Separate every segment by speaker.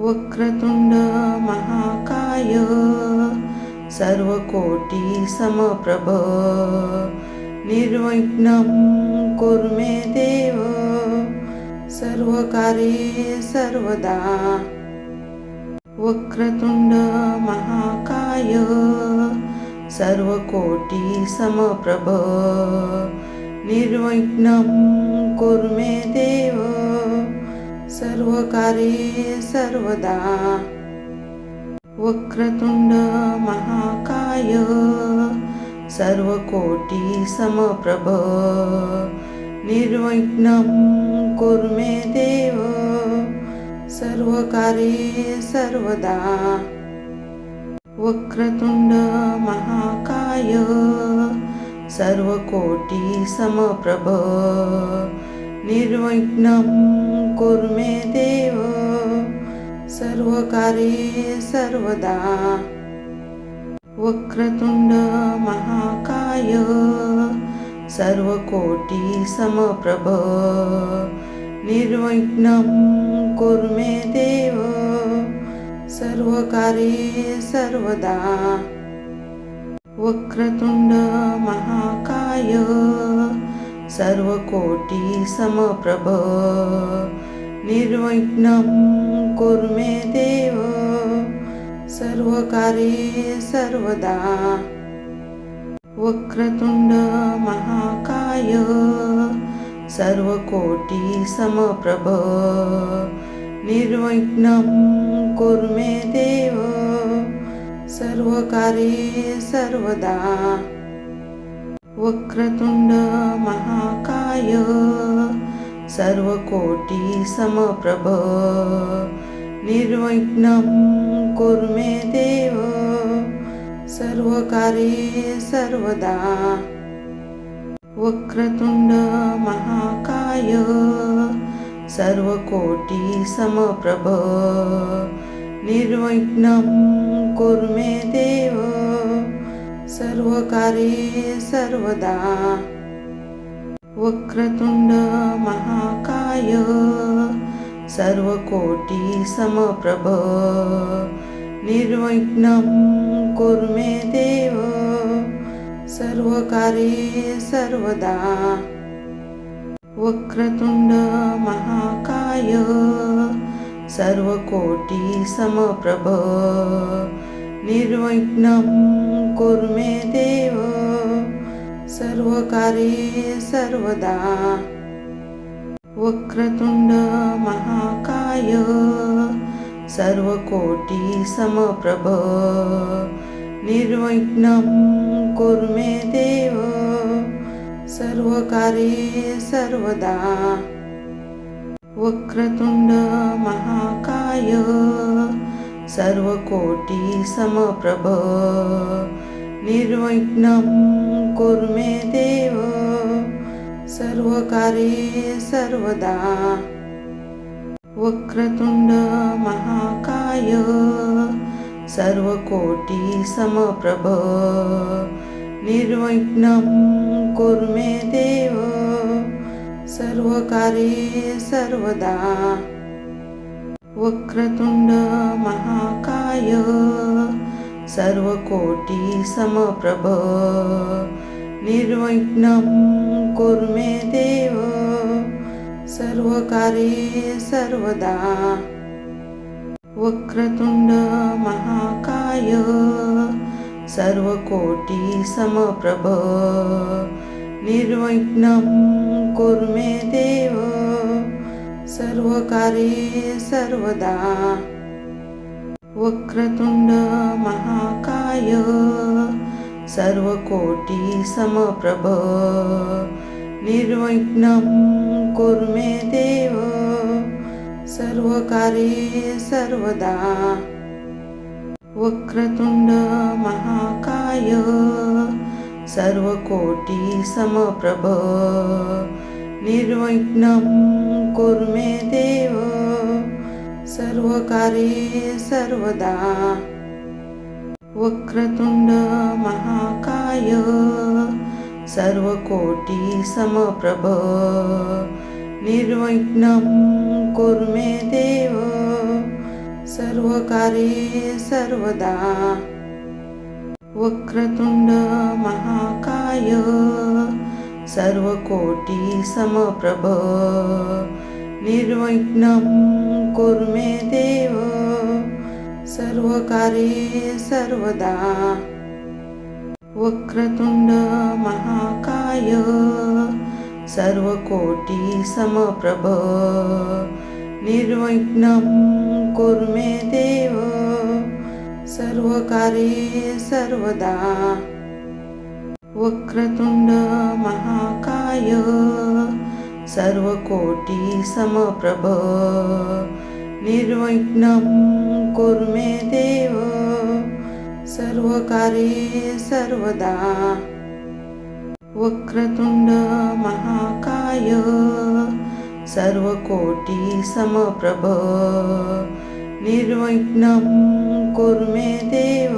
Speaker 1: वक्रतुंड महाकाय सर्वकोटि समप्रभ निर्विघ्नं कुरु मे देव सर्वकार्ये सर्वदा। वक्रतुंड महाकाय सर्वकोटि समप्रभ निर्विघ्नं कुरु मे देव सर्वकार्ये सर्वदा। वक्रतुंड महाकाय सर्वकोटि समप्रभ निर्विघ्नं कुरु मे देव सर्वकार्ये सर्वदा। वक्रतुंड महाकाय सर्वकोटि समप्रभ निर्विघ्नं कुरु मे देव सर्वकार्ये सर्वदा। वक्रतुंड महाकाय सर्वकोटि समप्रभ निर्विघ्नं कुरु मे देव सर्वकार्ये सर्वदा। वक्रतुंड महाकाय सर्वकोटि समप्रभ निर्विघ्नं कुरु मे देव सर्वकार्ये सर्वदा। वक्रतुंड महाकाय सर्वकोटि समप्रभ निर्विघ्नं कुरु मे देव सर्वकार्ये सर्वदा। वक्रतुंड महाकाय सर्वकोटि समप्रभ निर्विघ्नं कुरु मे देव सर्वकार्ये सर्वदा। वक्रतुंड महाकाय सर्वकोटि समप्रभ निर्विघ्नं कुरु मे देव सर्वकार्ये सर्वदा। वक्रतुंड महाकाय सर्वकोटि समप्रभ निर्विघ्नं कुरु मे देव सर्वकार्ये सर्वदा। वक्रतुंड महाकाय सर्वकोटि समप्रभ निर्विघ्नं कुरु मे देव सर्वकार्ये सर्वदा। वक्रतुंड महाकाय सर्वकोटि समप्रभ निर्विघ्नं कुरु मे देव सर्वकार्ये सर्वदा। वक्रतुंड महाकाय सर्वकोटि समप्रभ निर्विघ्नं कुरु मे देव सर्वकार्ये सर्वदा। वक्रतुंड महाकाय सर्वकोटि समप्रभ निर्विघ्नं कुरु मे देव सर्वकार्ये सर्वदा। वक्रतुंड महाकाय सर्वकोटि समप्रभ निर्विघ्नं कुरु मे देव सर्वकार्ये सर्वदा। वक्रतुंड महाकाय सर्वकोटि समप्रभ निर्विघ्नं कुरु मे देव सर्वकार्ये सर्वदा। वक्रतुंड महाकाय सर्वकोटि समप्रभ निर्विघ्नं कुरु मे देव सर्वकार्ये सर्वदा। वक्रतुंड महाकाय सर्वकोटि समप्रभ निर्विघ्नं कुरु मे देव सर्वकार्ये सर्वदा। वक्रतुंड महाकाय सर्वकोटि समप्रभ निर्विघ्नं कुरु मे देव सर्वकार्ये सर्वदा वक्रतुंड महाकाय सर्वकोटि समप्रभ निर्विघ्नं कुरु मे देव सर्वकार्ये सर्वदा वक्रतुंड महाकाय सर्वकोटि समप्रभ निर्विघ्नं कुरु मे देव सर्वकार्ये सर्वदा वक्रतुंड महाकाय सर्वकोटि समप्रभ निर्विघ्नं कुरु मे देव सर्वकार्ये सर्वदा वक्रतुंड महाकाय सर्वकोटि समप्रभ निर्विघ्नं कुरु मे देव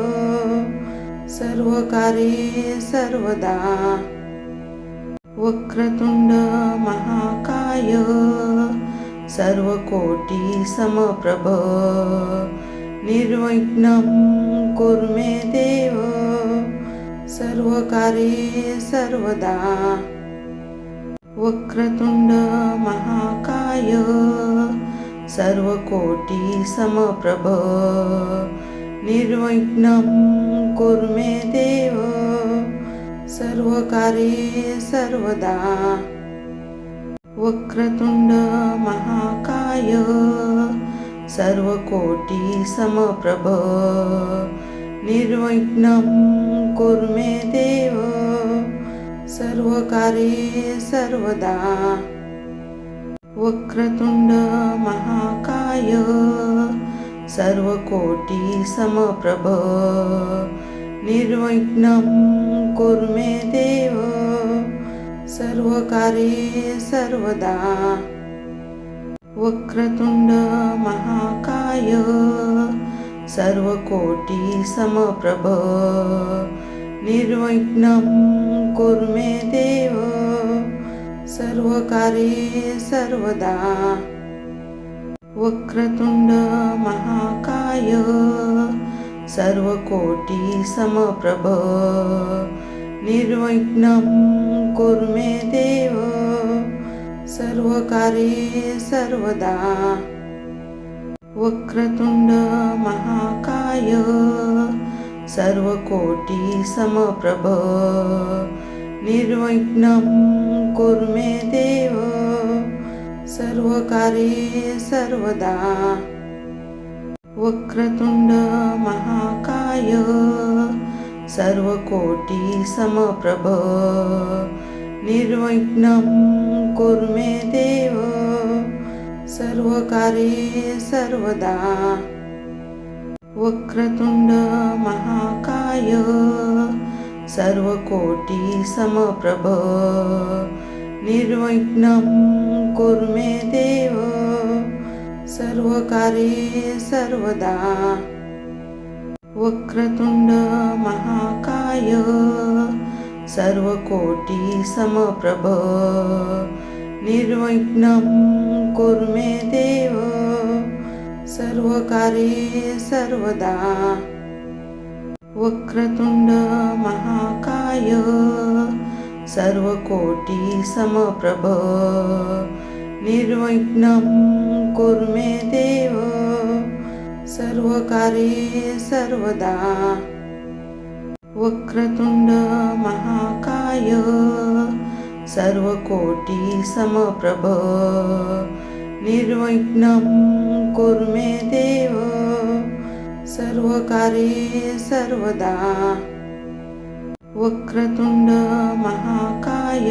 Speaker 1: सर्वकार्ये सर्वदा वक्रतुंड महाकाय सर्वकोटि समप्रभ निर्विघ्नं कुरु मे देव सर्वकार्ये सर्वदा वक्रतुंड महाकाय सर्वकोटि समप्रभ निर्विघ्नं कुरु मे देव सर्वकार्ये सर्वदा वक्रतुंड महाकाय सर्वकोटि समप्रभ निर्विघ्नं कुरु मे देव सर्वकार्ये सर्वदा वक्रतुंड महाकाय सर्वकोटि समप्रभ निर्विघ्नं कुरु मे देव सर्वकार्ये सर्वदा वक्रतुंड महाकाय सर्वकोटि समप्रभ निर्विघ्नं कुरु मे देव सर्वकार्ये सर्वदा वक्रतुंड महाकाय सर्वकोटि समप्रभ निर्विघ्नं कुरु मे देव सर्वकार्ये सर्वदा वक्रतुंड महाकाय सर्वकोटि समप्रभ निर्विघ्नं कुरु मे देव सर्वकार्ये सर्वदा वक्रतुंड महाकाय सर्वकोटि समप्रभ निर्विघ्नं कुरु मे देव सर्वकार्ये सर्वदा वक्रतुंड महाकाय सर्वकोटि समप्रभ निर्विघ्नं कुरु मे देव सर्वकार्ये सर्वदा वक्रतुंड महाकाय सर्वकोटि समप्रभ निर्विघ्नं कुरु मे देव सर्वकार्ये सर्वदा वक्रतुंड महाकाय सर्वकोटि समप्रभ निर्विघ्नं कुरु मे देव सर्वकार्ये सर्वदा वक्रतुंड महाकाय सर्वकोटि समप्रभ निर्विघ्नं कुरु मे देव सर्वकार्ये सर्वदा वक्रतुंड महाकाय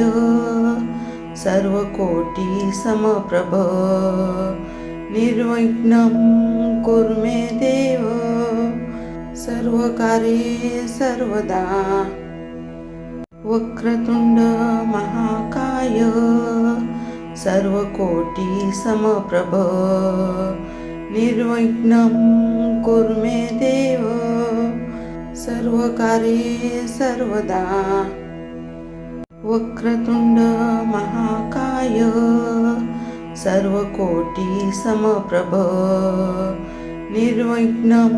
Speaker 1: सर्वकोटि समप्रभ निर्विघ्नं कुरु मे देव सर्वकार्ये सर्वदा वक्रतुंड महाकाय सर्वकोटि समप्रभ निर्विघ्नं कुरु मे देव सर्वकार्ये सर्वदा वक्रतुंड महाकाय सर्वकोटि समप्रभ निर्विघ्नं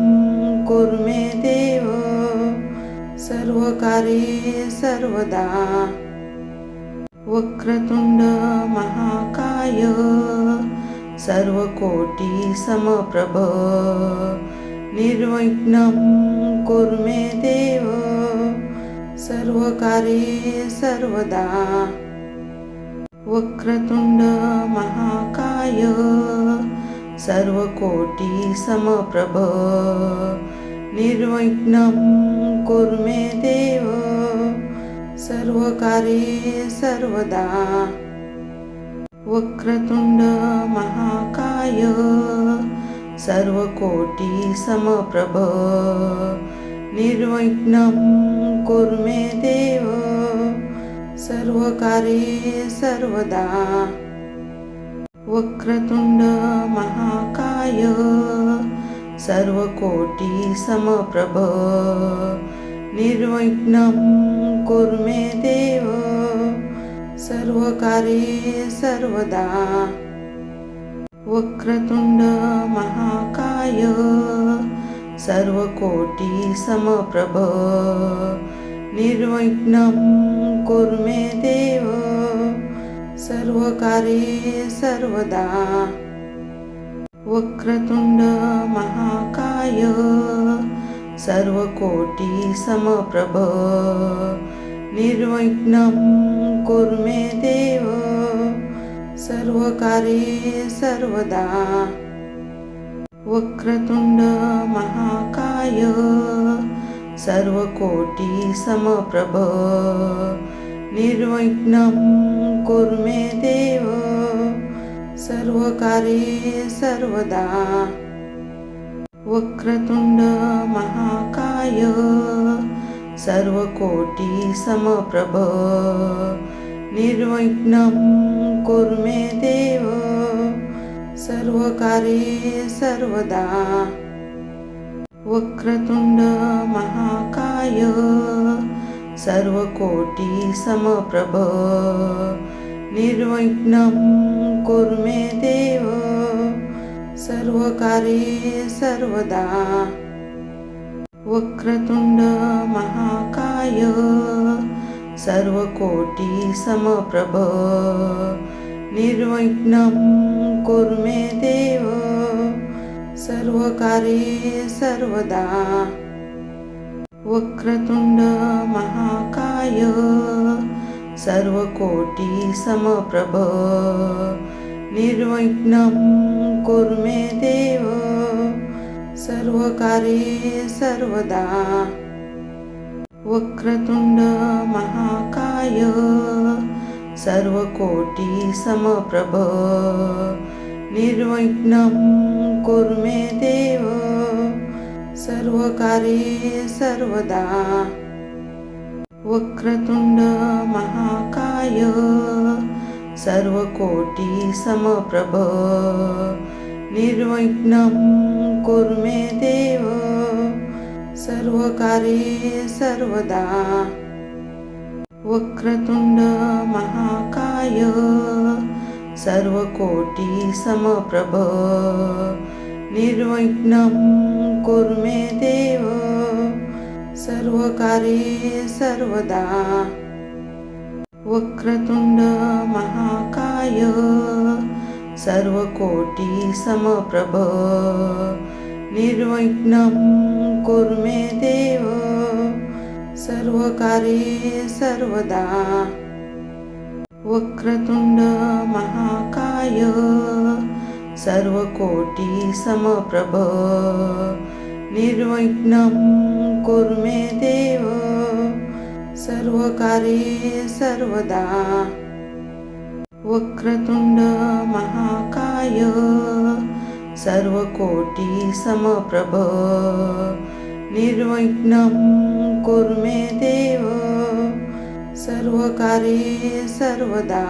Speaker 1: कुरु मे देव सर्वकार्ये सर्वदा। वक्रतुंड महाकाय सर्वकोटि समप्रभ निर्विघ्नं कुरु मे देव सर्वकार्ये सर्वदा। वक्रतुंड महाकाय सर्वकोटि समप्रभ निर्विघ्नं कुरु मे देव सर्वकार्ये सर्वदा। वक्रतुंड महाकाय सर्वकोटि समप्रभ निर्विघ्नं कुरु मे देव सर्वकार्ये सर्वदा। वक्रतुंड महाकाय सर्वकोटि समप्रभ निर्विघ्नं कुरु मे देव सर्वकार्ये सर्वदा। वक्रतुंड महाकाय सर्वकोटि समप्रभ निर्विघ्नं कुरु मे देव सर्वकार्ये सर्वदा। वक्रतुंड महाकाय सर्वकोटि समप्रभ निर्विघ्नं कुरु मे देव सर्वकार्ये सर्वदा। वक्रतुंड महाकाय सर्वकोटि समप्रभ निर्विघ्नं कुरु मे देव सर्वकार्ये सर्वदा। वक्रतुंड महाकाय सर्वकोटि समप्रभ निर्विघ्नं कुरु मे देव सर्वकार्ये सर्वदा। वक्रतुंड महाकाय सर्वकोटि समप्रभ निर्विघ्नं कुरु मे देव सर्वकार्ये सर्वदा। वक्रतुंड महाकाय सर्वकोटि समप्रभ निर्विघ्नं कुरु मे देव सर्वकार्ये सर्वदा। वक्रतुंड महाकाय सर्वकोटि समप्रभ निर्विघ्नं कुरु मे देव सर्वकार्ये सर्वदा। वक्रतुंड महाकाय सर्वकोटि समप्रभ निर्विघ्नं कुरु मे देव सर्वकार्ये सर्वदा। वक्रतुंड महाकाय सर्वकोटि समप्रभ निर्विघ्नं कुरु मे देव सर्वकार्ये सर्वदा। वक्रतुंड महाकाय सर्वकोटि समप्रभ निर्विघ्नं कुरु मे देव सर्वकार्ये सर्वदा। वक्रतुंड महाकाय सर्वकोटि समप्रभ निर्विघ्नं कुरु मे देव सर्वकार्ये सर्वदा। वक्रतुंड महाकाय सर्वकोटि समप्रभ निर्विघ्नं कुरु मे देव सर्वकार्ये सर्वदा। वक्रतुंड महाकाय सर्वकोटि समप्रभ निर्विघ्नं कुरु मे देव सर्वकार्ये सर्वदा।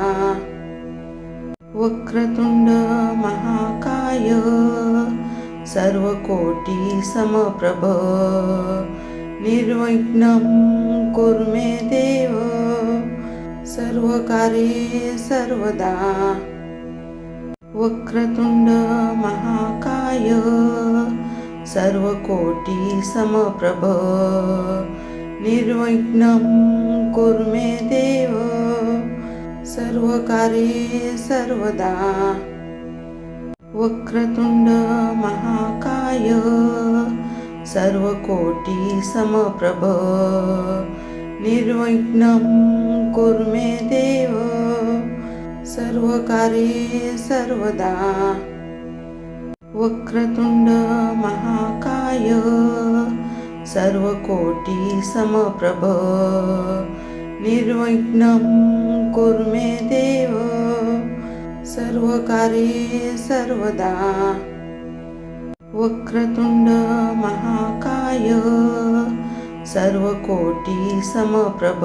Speaker 1: वक्रतुंड महाकाय सर्वकोटि समप्रभ निर्विघ्नं कुरु मे देव सर्वकार्ये सर्वदा। वक्रतुंड महाकाय सर्वकोटि समप्रभ निर्विघ्नं कुरु मे देव सर्वकार्ये सर्वदा। वक्रतुंड महाकाय सर्वकोटि समप्रभ निर्विघ्नं कुरु मे देव सर्वकार्ये सर्वदा। वक्रतुंड महाकाय सर्वकोटि समप्रभ निर्विघ्नं कुरु मे देव सर्वकार्ये सर्वदा। वक्रतुंड महाकाय सर्वकोटि समप्रभ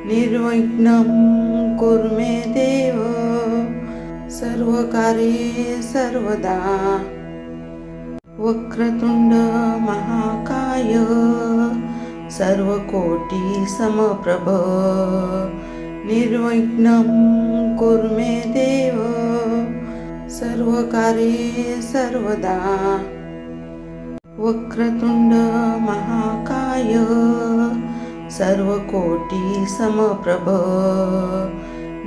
Speaker 1: निर्विघ्नं कुरु मे देव सर्वकार्ये सर्वदा। वक्रतुंड महाकाय सर्वकोटि समप्रभ निर्विघ्नं कुरु मे देव सर्वकार्ये सर्वदा। वक्रतुंड महाकाय सर्वकोटि समप्रभ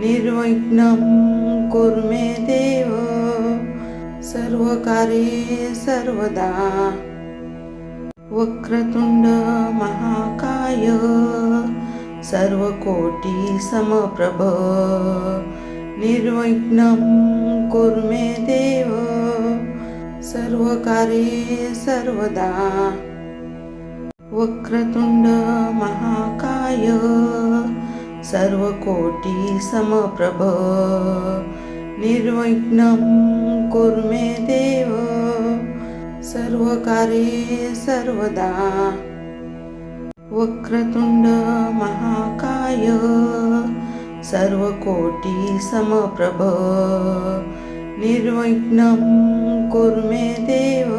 Speaker 1: निर्विघ्नं कुरु मे देव सर्वकार्ये सर्वदा। वक्रतुंड महाकाय सर्वकोटि समप्रभ निर्विघ्नं कुरु मे देव सर्वकार्ये सर्वदा। वक्रतुंड महाकाय सर्वकोटि समप्रभ निर्विघ्नं कुरु मे देव सर्वकार्ये सर्वदा। वक्रतुंड महाकाय सर्वकोटि समप्रभ निर्विघ्नं कुरु मे देव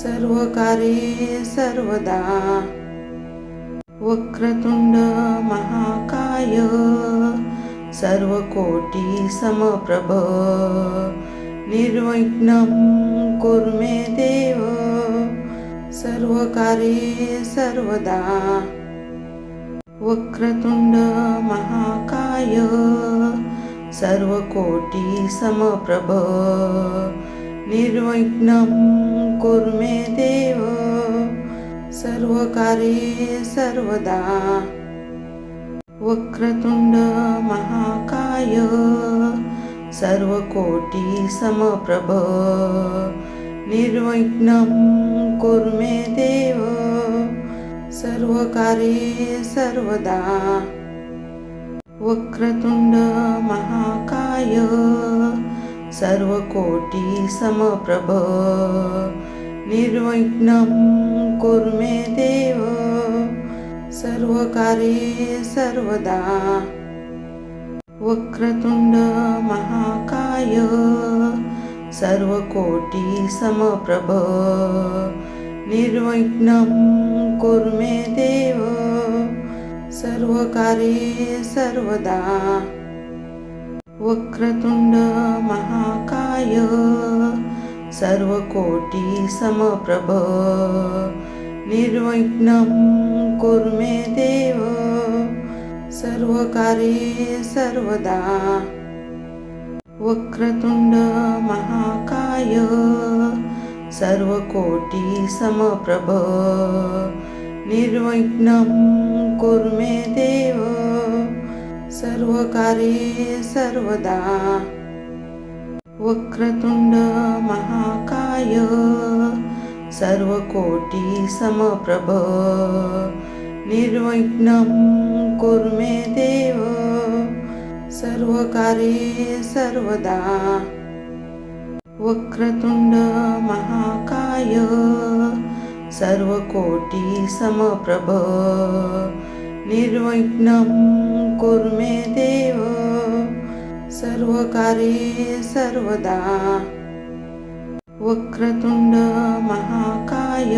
Speaker 1: सर्वकार्ये सर्वदा। वक्रतुंड महाकाय सर्वकोटि समप्रभ निर्विघ्नं कुरु मे देव सर्वकार्ये सर्वदा। वक्रतुंड महाकाय सर्वकोटि समप्रभ निर्विघ्नं कुरु मे देव सर्वकार्ये सर्वदा। वक्रतुंड महाकाय सर्वकोटि समप्रभ निर्विघ्नं कुरु मे देव सर्वकार्ये सर्वदा। वक्रतुंड महाकाय सर्वकोटि समप्रभ निर्विघ्नं कुरु मे देव सर्वकार्ये सर्वदा। वक्रतुंड महाकाय सर्वकोटि समप्रभ निर्विघ्नं कुरु मे देव सर्वकार्ये सर्वदा। वक्रतुंड महाकाय सर्वकोटि समप्रभ निर्विघ्नं कुरु मे देव सर्वकार्ये सर्वदा। वक्रतुंड महाकाय सर्वकोटि समप्रभ निर्विघ्नं कुरु मे देव सर्वकार्ये सर्वदा। वक्रतुंड महाकाय सर्वकोटि समप्रभ निर्विघ्नं कुरु मे देव सर्वकार्ये सर्वदा। वक्रतुंड महाकाय सर्वकोटि समप्रभ निर्विघ्नं कुरु मे देव सर्वकार्ये सर्वदा। वक्रतुंड महाकाय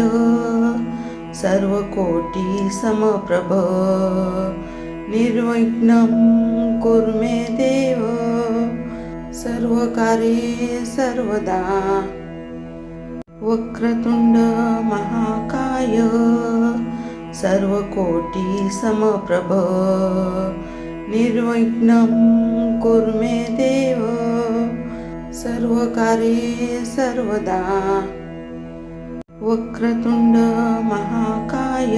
Speaker 1: सर्वकोटि समप्रभ निर्विघ्नं कुरु मे देव सर्वकार्ये सर्वदा। वक्रतुंड महाकाय सर्वकोटि समप्रभ निर्विघ्नं कुरु मे देव सर्वकार्ये सर्वदा। वक्रतुंड महाकाय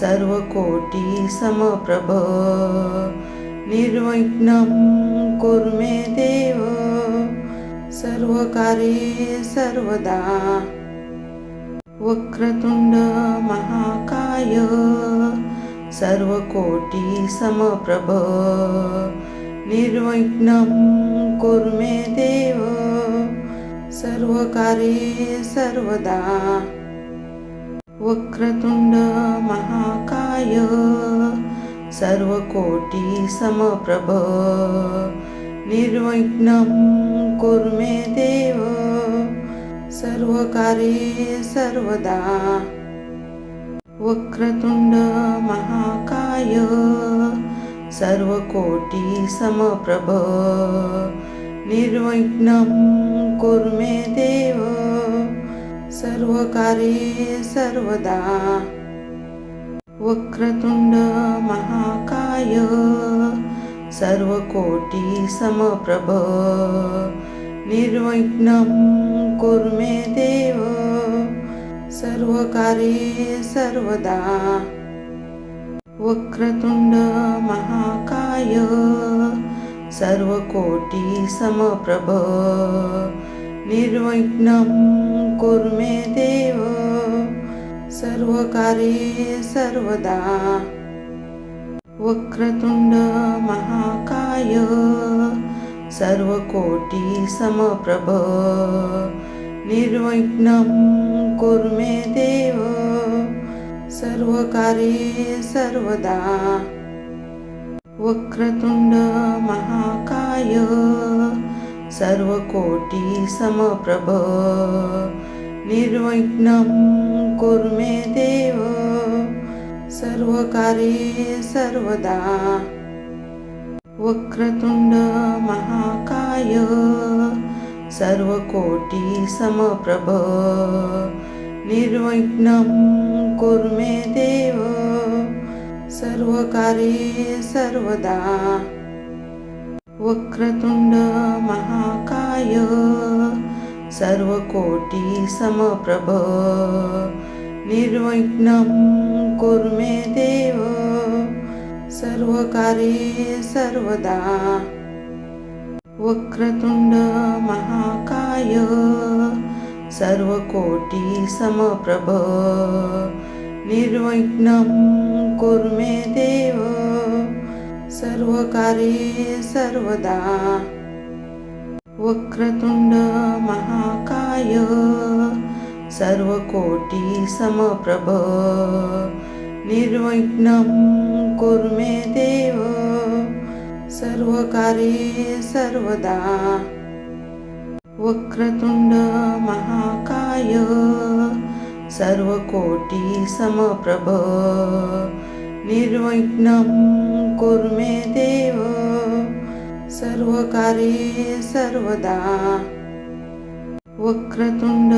Speaker 1: सर्वकोटि समप्रभ निर्विघ्नं कुरु मे देव सर्वकार्ये सर्वदा। वक्रतुंड महाकाय सर्वकोटि समप्रभ निर्विघ्नं कुरु मे देव सर्वकार्ये सर्वदा। वक्रतुंड महाकाय सर्वकोटि समप्रभ निर्विघ्नं कुरु मे देव सर्वकार्ये सर्वदा। वक्रतुंड महाकाय सर्वकोटि समप्रभ निर्विघ्नं कुरु मे देव सर्वकार्ये सर्वदा। वक्रतुंड महाकाय सर्वकोटि समप्रभ निर्विघ्नं कुरु मे देव सर्वकार्ये सर्वदा। वक्रतुंड महाकाय सर्वकोटि समप्रभ निर्विघ्नं कुरु मे देव सर्वकार्ये सर्वदा। वक्रतुंड महाकाय सर्वकोटि समप्रभ निर्विघ्नं कुरु मे देव सर्वकार्ये सर्वदा। वक्रतुंड महाकाय सर्वकोटि समप्रभ निर्विघ्नं कुरु मे देव सर्वकार्ये सर्वदा। वक्रतुंड महाकाय सर्वकोटि समप्रभ निर्विघ्नं कुरु मे देव सर्वकार्ये सर्वदा। वक्रतुंड महाकाय सर्वकोटि समप्रभ निर्विघ्नं कुरु मे देव सर्वकार्ये सर्वदा। वक्रतुंड महाकाय सर्वकोटि समप्रभ निर्विघ्नं कुरु मे देव सर्वकार्ये सर्वदा। वक्रतुंड महाकाय सर्वकोटि समप्रभ निर्विघ्नं कुरु मे देव सर्वकार्ये सर्वदा। वक्रतुंड महाकाय सर्वकोटि समप्रभ निर्विघ्नं कुरु मे देव सर्वकार्ये सर्वदा। वक्रतुंड महाकाय सर्वकोटि समप्रभ निर्विघ्नं कुरु मे देव सर्वकार्ये सर्वदा। वक्रतुंड महाकाय सर्वकोटि समप्रभ निर्विघ्नं कुरु मे देव सर्वकार्ये सर्वदा। वक्रतुंड महाकाय सर्वकोटि समप्रभ निर्विघ्नं कुरु मे देव सर्वकार्ये सर्वदा। वक्रतुंड महाकाय सर्वकोटि समप्रभ निर्विघ्नं कुरु मे देव सर्वकार्ये सर्वदा। वक्रतुंड महाकाय सर्वकोटि समप्रभ निर्विघ्नं कुरु मे देव सर्वकार्ये सर्वदा। वक्रतुंड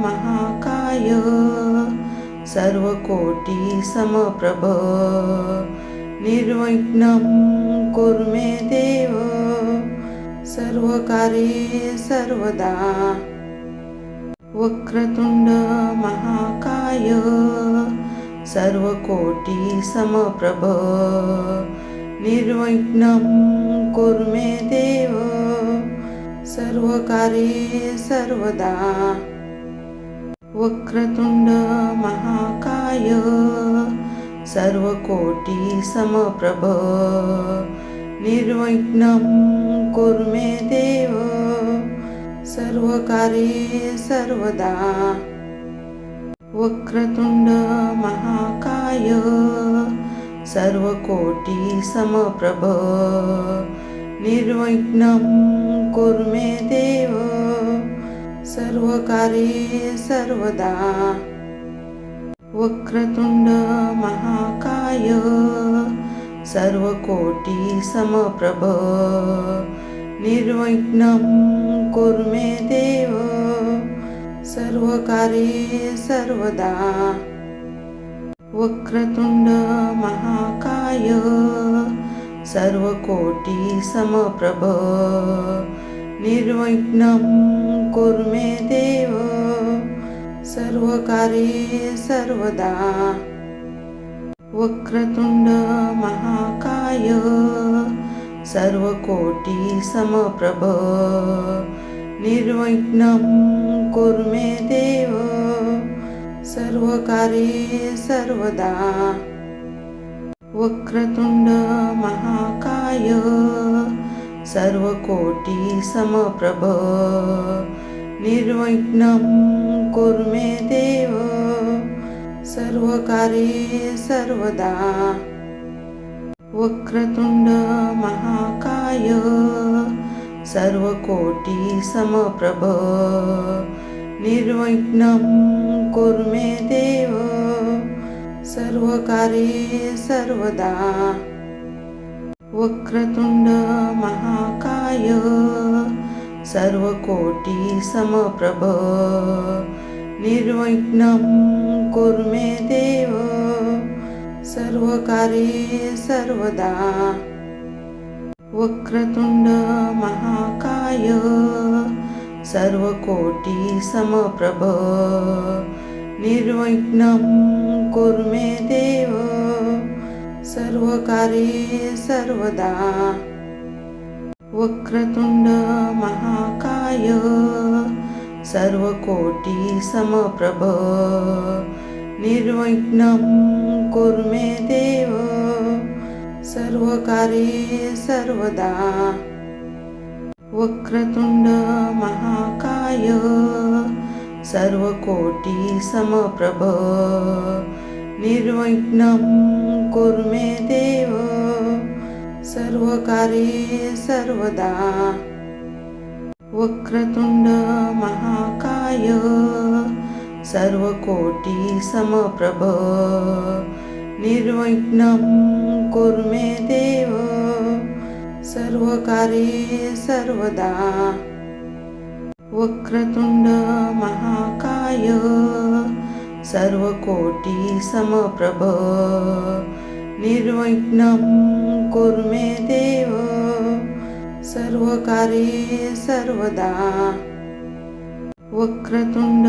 Speaker 1: महाकाय सर्वकोटि समप्रभ निर्विघ्नं कुरु मे देव सर्वकार्ये सर्वदा। वक्रतुंड महाकाय सर्वकोटि समप्रभ निर्विघ्नं कुरु मे देव सर्वकार्ये सर्वदा। वक्रतुंड महाकाय सर्वकोटि समप्रभ निर्विघ्नं कुरु मे देव सर्वकार्ये सर्वदा। वक्रतुंड महाकाय सर्वकोटि समप्रभ निर्विघ्नं कुरु मे देव सर्वकार्ये सर्वदा। वक्रतुंड महाकाय सर्वकोटि समप्रभ निर्विघ्नं कुरु मे देव सर्वकार्ये सर्वदा। वक्रतुंड महाकाय सर्वकोटि समप्रभ निर्विघ्नं कुरु मे देव सर्वकार्ये सर्वदा वक्रतुंड महाकाय सर्वकोटि समप्रभ निर्विघ्नं कुरु मे देव सर्वकार्ये सर्वदा वक्रतुंड महाकाय सर्वकोटि समप्रभ निर्विघ्नं कुरु मे देव सर्वकार्ये सर्वदा वक्रतुंड महाकाय सर्वकोटि समप्रभ निर्विघ्नं कुरु मे देव सर्वकार्ये सर्वदा वक्रतुंड महाकाय सर्वकोटि समप्रभ निर्विघ्नं कुरु मे देव सर्वकार्ये सर्वदा वक्रतुंड महाकाय सर्वकोटि समप्रभ निर्विघ्नं कुरु मे देव सर्वकार्ये सर्वदा वक्रतुंड महाकाय सर्वकोटि समप्रभ निर्विघ्नं कुरु मे देव सर्वकार्ये सर्वदा वक्रतुंड महाकाय सर्वकोटि समप्रभ निर्विघ्नं कुरु मे देव सर्वकार्ये सर्वदा वक्रतुंड महाकाय सर्वकोटि समप्रभ निर्विघ्नं कुरु मे देव सर्वकार्ये सर्वदा वक्रतुंड महाकाय सर्वकोटि समप्रभ निर्विघ्नं कुरु मे देव सर्वकार्ये सर्वदा वक्रतुंड महाकाय सर्वकोटि समप्रभ निर्विघ्नं कुरु मे देव सर्वकार्ये सर्वदा वक्रतुंड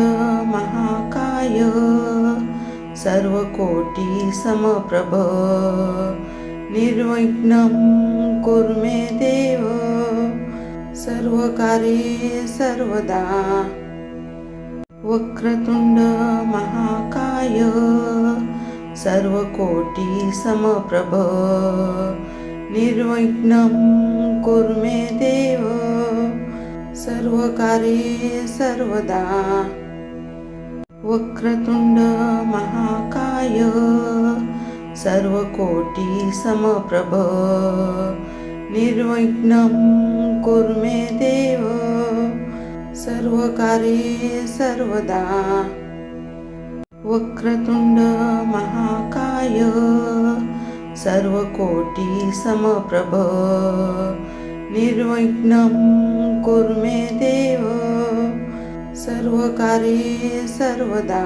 Speaker 1: महाकाय सर्वकोटि समप्रभ निर्विघ्नं कुरु मे देव सर्वकार्ये सर्वदा वक्रतुंड महाकाय सर्वकोटि समप्रभ निर्विघ्नं कुरु मे देव सर्वकार्ये सर्वदा वक्रतुंड महाकाय सर्वकोटि समप्रभ निर्विघ्नं कुरु मे देव सर्वकार्ये सर्वदा वक्रतुंड महाकाय सर्वकोटि समप्रभ निर्विघ्नं कुरु मे देव सर्वकार्ये सर्वदा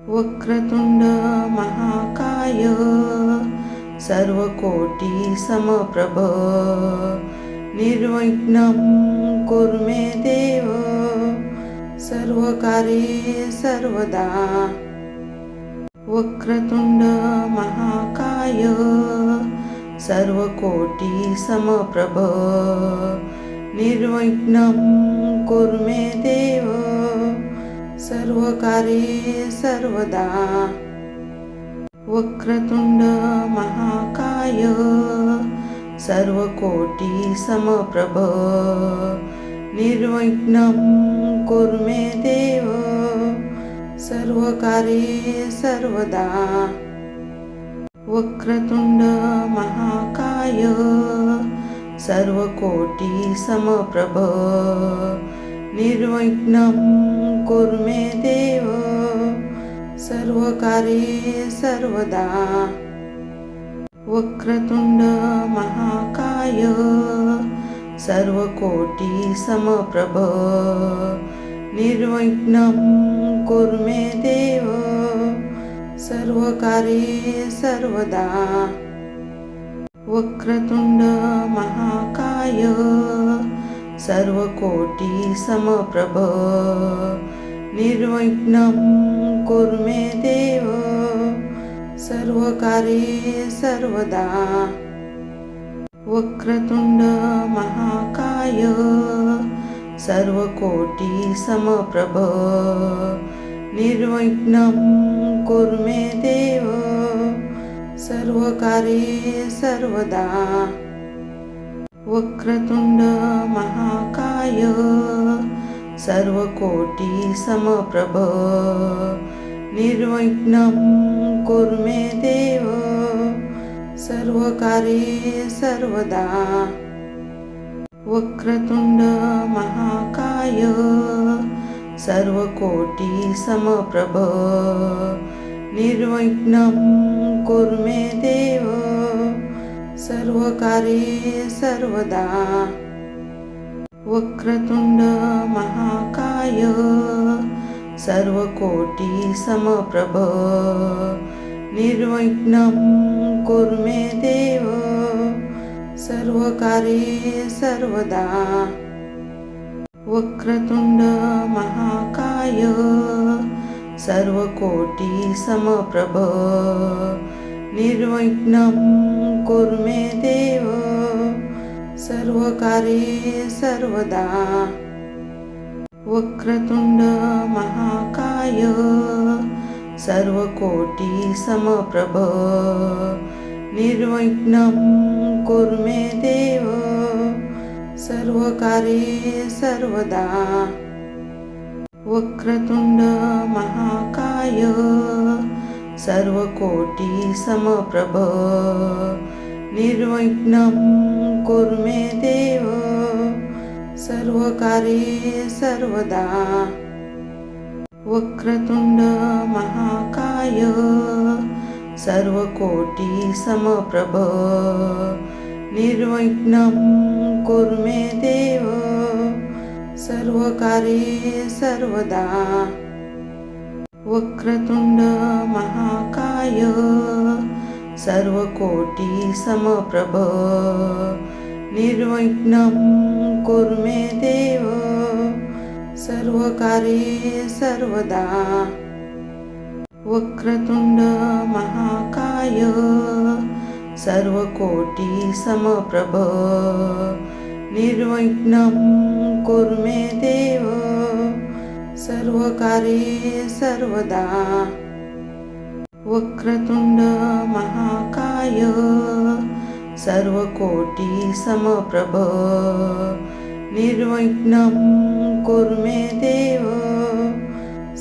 Speaker 1: वक्रतुंड महाकाय सर्वकोटि समप्रभ निर्विघ्नं कुरु मे देव सर्वकार्ये सर्वदा वक्रतुंड महाकाय सर्वकोटि समप्रभ निर्विघ्नं कुरु मे देव सर्वकार्ये सर्वदा वक्रतुंड महाकाय सर्वकोटि समप्रभ निर्विघ्नं कुरु मे देव सर्वकार्ये सर्वदा वक्रतुंड महाकाय सर्वकोटि समप्रभ निर्विघ्नं कुरु मे देव सर्वकार्ये सर्वदा वक्रतुंड महाकाय सर्वकोटि समप्रभ निर्विघ्नं कुरु मे देव सर्वकार्ये सर्वदा। वक्रतुंड महाकाय सर्वकोटि समप्रभ निर्विघ्नं कुरु मे देव सर्वकार्ये सर्वदा। वक्रतुंड महाकाय सर्वकोटि समप्रभ निर्विघ्नं कुरु मे देव सर्वकार्ये सर्वदा। वक्रतुंड महाकाय सर्वकोटि समप्रभ निर्विघ्नं कुरु मे देव सर्वकार्ये सर्वदा। वक्रतुंड महाकाय सर्वकोटि समप्रभ निर्विघ्नं कुरु मे देव सर्वकार्ये सर्वदा। वक्रतुंड महाकाय सर्वकोटि समप्रभ निर्विघ्नं कुरु मे देव सर्वकार्ये सर्वदा। वक्रतुंड महाकाय सर्वकोटि समप्रभ निर्विघ्नं कुरु मे देव सर्वकार्ये सर्वदा। वक्रतुंड महाकाय सर्वकोटि समप्रभ निर्विघ्नं कुरु मे देव सर्वकार्ये सर्वदा। वक्रतुंड महाकाय सर्वकोटि समप्रभ निर्विघ्नं कुरु मे देव सर्वकार्ये सर्वदा। वक्रतुंड महाकाय सर्वकोटि समप्रभ निर्विघ्नं कुरु मे देव सर्वकार्ये सर्वदा। वक्रतुंड महाकाय सर्वकोटि समप्रभ निर्विघ्नं कुरु मे देव सर्वकार्ये सर्वदा। वक्रतुंड महाकाय सर्वकोटि समप्रभ निर्विघ्नं कुरु मे देव सर्वकार्ये सर्वदा। वक्रतुंड महाकाय सर्वकोटि समप्रभ निर्विघ्नं कुरु मे देव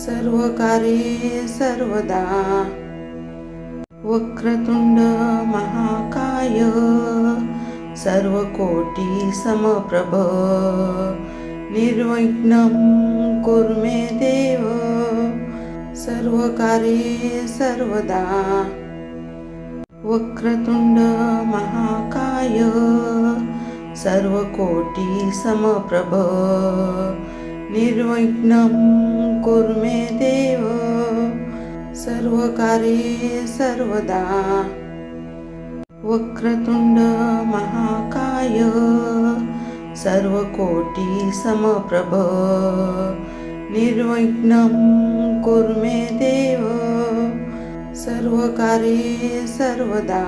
Speaker 1: सर्वकार्ये सर्वदा। वक्रतुंड महाकाय सर्वकोटि समप्रभ निर्विघ्नं कुरु मे देव सर्वकार्ये सर्वदा। वक्रतुंड महाकाय सर्वकोटि समप्रभ निर्विघ्नं कुरु मे देव सर्वकार्ये सर्वदा। वक्रतुंड महाकाय सर्वकोटि समप्रभ निर्विघ्नं कुरु मे देव सर्वकार्ये सर्वदा।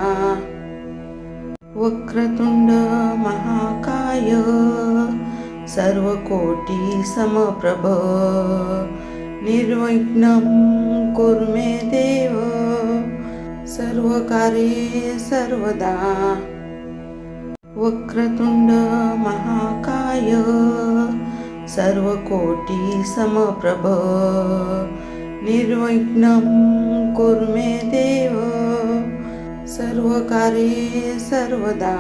Speaker 1: वक्रतुंड महाकाय सर्वकोटि समप्रभ निर्विघ्नं कुरु मे देव सर्वकार्ये सर्वदा। वक्रतुंड महाकाय सर्वकोटि समप्रभ निर्विघ्नं कुरु मे देव सर्वकार्ये सर्वदा।